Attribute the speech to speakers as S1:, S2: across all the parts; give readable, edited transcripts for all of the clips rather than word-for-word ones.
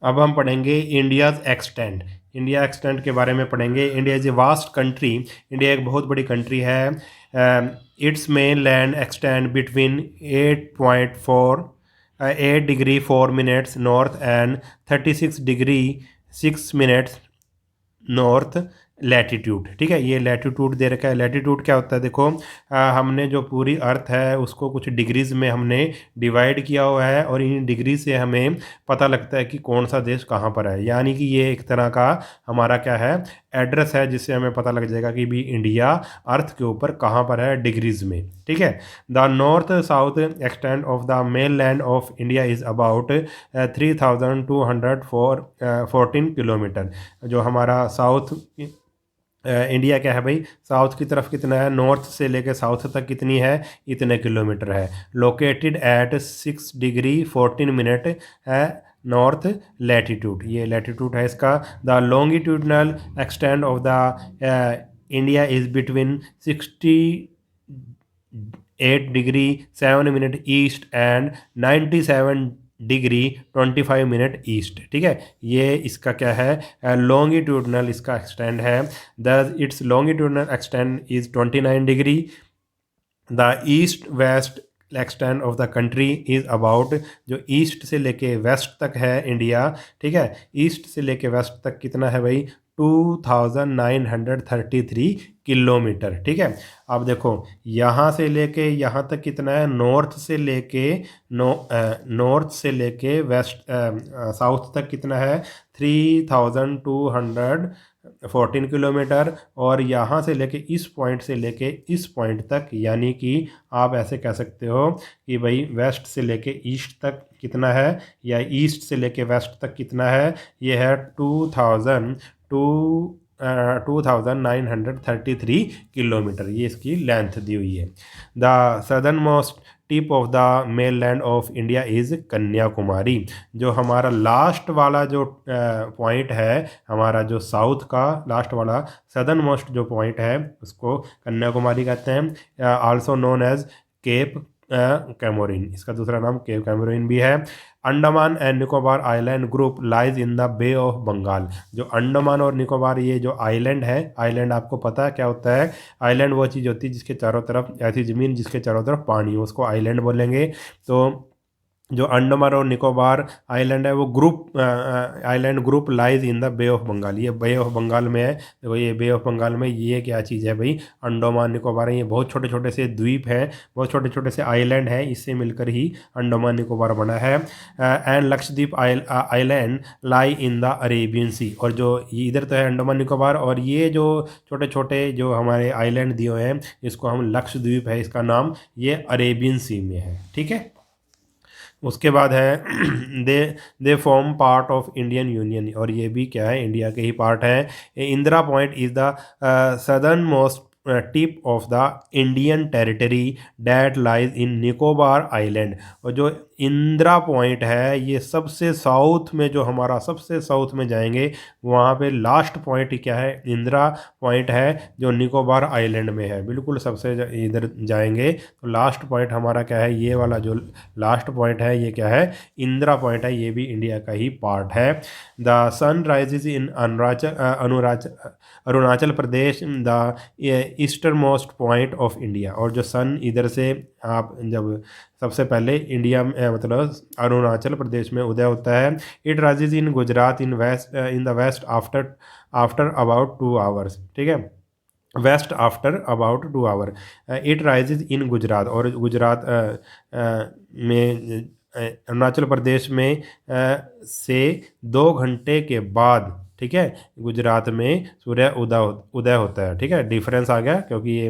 S1: अब हम पढ़ेंगे इंडियाज़ एक्सटेंट। इंडिया एक्सटेंट के बारे में पढ़ेंगे। India is a vast country. India एक बहुत बड़ी कंट्री है। It's main land extend between 8 degree 4 minutes north and 36 degree 6 minutes north latitude. ठीक है, ये लैटिट्यूड दे रखा है। लैटिट्यूड क्या होता है, देखो हमने जो पूरी अर्थ है उसको कुछ डिग्रीज में हमने डिवाइड किया हुआ है और इन डिग्री से हमें पता लगता है कि कौन सा देश कहाँ पर है। यानी कि ये एक तरह का हमारा क्या है, एड्रेस है, जिससे हमें पता लग जाएगा कि भी इंडिया अर्थ के ऊपर कहाँ पर है डिग्रीज में। ठीक है, the north south extent of the main land of India is about 3214 kilometre. जो हमारा साउथ इंडिया क्या है भाई, साउथ की तरफ कितना है, नॉर्थ से लेकर साउथ तक कितनी है, इतने किलोमीटर है। लोकेटेड एट 6 डिग्री 14 मिनट है नॉर्थ लैटिट्यूड, ये लैटिट्यूड है इसका। The longitudinal extend of the India is between 68 degree 7 minute east and 97 degree 25 minute east. ठीक है, ये इसका क्या है, लॉन्गिट्यूडनल इसका एक्सटेंड है। The it's longitudinal extend is 29 degree. The east west extend of the country is about, जो east से लेके वेस्ट तक है इंडिया, ठीक है, ईस्ट से लेके वेस्ट तक कितना है भाई, 2933 किलोमीटर। ठीक है, अब देखो यहाँ से लेके यहाँ तक कितना है, नॉर्थ से लेके वेस्ट साउथ तक कितना है, 3214 किलोमीटर। और यहाँ से लेके इस पॉइंट से लेके इस पॉइंट तक, यानी कि आप ऐसे कह सकते हो कि भाई वेस्ट से लेके ईस्ट तक कितना है, या ईस्ट से लेके वेस्ट तक कितना है, ये है 2933 किलोमीटर, ये इसकी लेंथ दी हुई है। The southern most tip of the main land of India is Kanyakumari. जो हमारा लास्ट वाला जो पॉइंट है, हमारा जो साउथ का लास्ट वाला सदर्न मोस्ट जो पॉइंट है, उसको कन्याकुमारी कहते हैं। Also known as Cape Comorin, इसका दूसरा नाम केप कैमोरिन भी है। Andaman and Nicobar island group lies in the Bay of Bengal. जो अंडमान और निकोबार ये जो आइलैंड है, आइलैंड आपको पता है क्या होता है, आइलैंड वो चीज़ होती है जिसके चारों तरफ ऐसी ज़मीन जिसके चारों तरफ पानी हो, उसको आइलैंड बोलेंगे। तो जो अंडमान और निकोबार आइलैंड है वो group island group lies in the Bay of Bengal, ये बे ऑफ बंगाल में है। देखो ये बे ऑफ बंगाल में ये क्या चीज़ है भाई, अंडमान निकोबार है। ये बहुत छोटे छोटे से द्वीप हैं, बहुत छोटे छोटे से आइलैंड हैं, इससे मिलकर ही अंडमान निकोबार बना है। And Lakshadweep island lie in the Arabian sea. और जो ये इधर तो है अंडमान निकोबार, और ये जो छोटे छोटे जो हमारे आइलैंड दिए हुए हैं, इसको हम लक्षद्वीप है इसका नाम, ये अरेबियन सी में है। ठीक है, उसके बाद है they they form part of Indian union, और ये भी क्या है, इंडिया के ही पार्ट है। Indira point is the southern most tip of the Indian territory that lies in Nicobar island. और जो इंदिरा पॉइंट है, ये सबसे साउथ में, जो हमारा सबसे साउथ में जाएंगे वहाँ पे लास्ट पॉइंट क्या है, इंदिरा पॉइंट है, जो निकोबार आइलैंड में है। बिल्कुल सबसे इधर जाएंगे तो लास्ट पॉइंट हमारा क्या है, ये वाला जो लास्ट पॉइंट है, ये क्या है, इंदिरा पॉइंट है, ये भी इंडिया का ही पार्ट है। The sun rises in Arunachal Pradesh, the eastern most point of India. और जो सन इधर से आप जब सबसे पहले इंडिया में मतलब अरुणाचल प्रदेश में उदय होता है। It rises in Gujarat in the west after after about 2 hours. ठीक है, west after about 2 hour. It rises in Gujarat, और गुजरात में अरुणाचल प्रदेश में से 2 घंटे के बाद, ठीक है, गुजरात में सूर्य उदय होता है। ठीक है, डिफरेंस आ गया, क्योंकि ये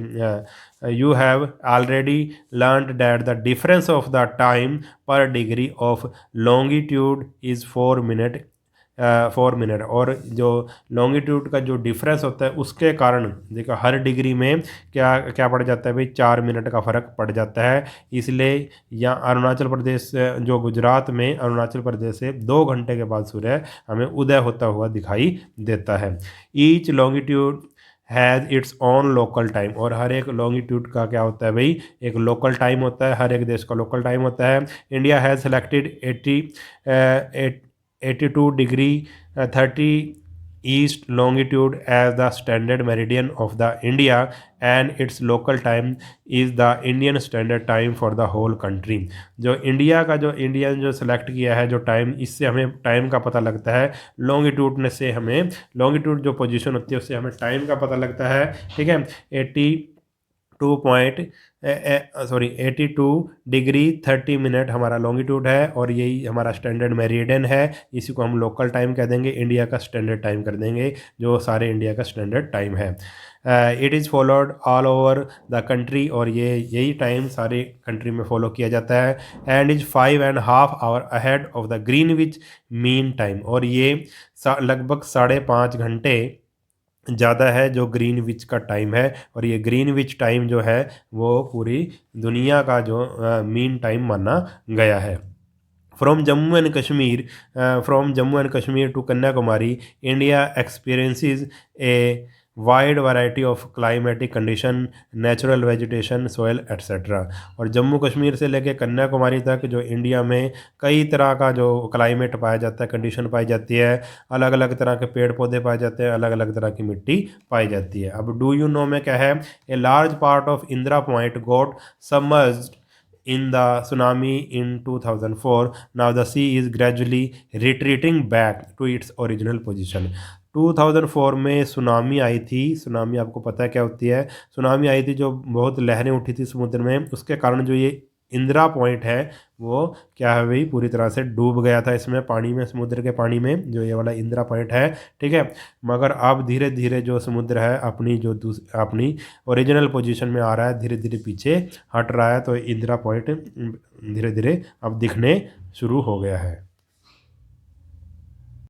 S1: you have already learned that the difference of the time per degree of longitude is 4 minute 4 minute. और जो लॉन्गिट्यूड का जो डिफरेंस होता है उसके कारण देखो हर डिग्री में क्या क्या पड़ जाता है भाई, 4 मिनट का फ़र्क पड़ जाता है। इसलिए यहाँ अरुणाचल प्रदेश जो गुजरात में अरुणाचल प्रदेश से 2 घंटे के बाद सूर्य हमें उदय होता हुआ दिखाई देता है। Each longitude has its own local time. और हर एक लॉन्गिट्यूड का क्या होता है भाई, एक लोकल टाइम होता है, हर एक देश का लोकल टाइम होता है। India has selected 80 82°30 east longitude as the standard meridian of the India, and its local time is the Indian standard time for the whole country। जो इंडिया का जो इंडियन जो सेलेक्ट किया है जो टाइम, इससे हमें टाइम का पता लगता है। लॉन्गिट्यूड से हमें, लॉन्गिट्यूड जो पोजीशन होती है उससे हमें टाइम का पता लगता है। ठीक है, 82°30 हमारा लॉन्गिट्यूड है और यही हमारा स्टैंडर्ड मेरिडियन है। इसी को हम लोकल टाइम कह देंगे, इंडिया का स्टैंडर्ड टाइम कर देंगे, जो सारे इंडिया का स्टैंडर्ड टाइम है। It is followed all over the country, और ये यही टाइम सारे कंट्री में फॉलो किया जाता है। And is 5.5 hour ahead of the Greenwich mean time, और ये लगभग 5.5 घंटे ज़्यादा है जो ग्रीनविच का टाइम है। और ये ग्रीनविच टाइम जो है वो पूरी दुनिया का जो मीन टाइम माना गया है। From Jammu and Kashmir to Kanyakumari, India experiences a wide variety of climatic condition, natural vegetation, soil etcetera. और जम्मू कश्मीर से लेकर कन्याकुमारी तक जो इंडिया में कई तरह का जो क्लाइमेट पाया जाता है, कंडीशन पाई जाती है, अलग अलग तरह के पेड़ पौधे पाए जाते हैं, अलग अलग तरह की मिट्टी पाई जाती है। अब डू यू नो में क्या है, a large part of Indira point got submerged in the tsunami in 2004. Now the sea is gradually retreating back to its original position। 2004 में सुनामी आई थी। सुनामी आपको पता है क्या होती है? सुनामी आई थी, जो बहुत लहरें उठी थी समुद्र में, उसके कारण जो ये इंदिरा पॉइंट है वो क्या है भाई, पूरी तरह से डूब गया था इसमें, पानी में, समुद्र के पानी में, जो ये वाला इंदिरा पॉइंट है। ठीक है, मगर अब धीरे धीरे जो समुद्र है अपनी जो अपनी ओरिजिनल पोजीशन में आ रहा है, धीरे धीरे पीछे हट रहा है, तो इंदिरा पॉइंट धीरे धीरे अब दिखने शुरू हो गया है।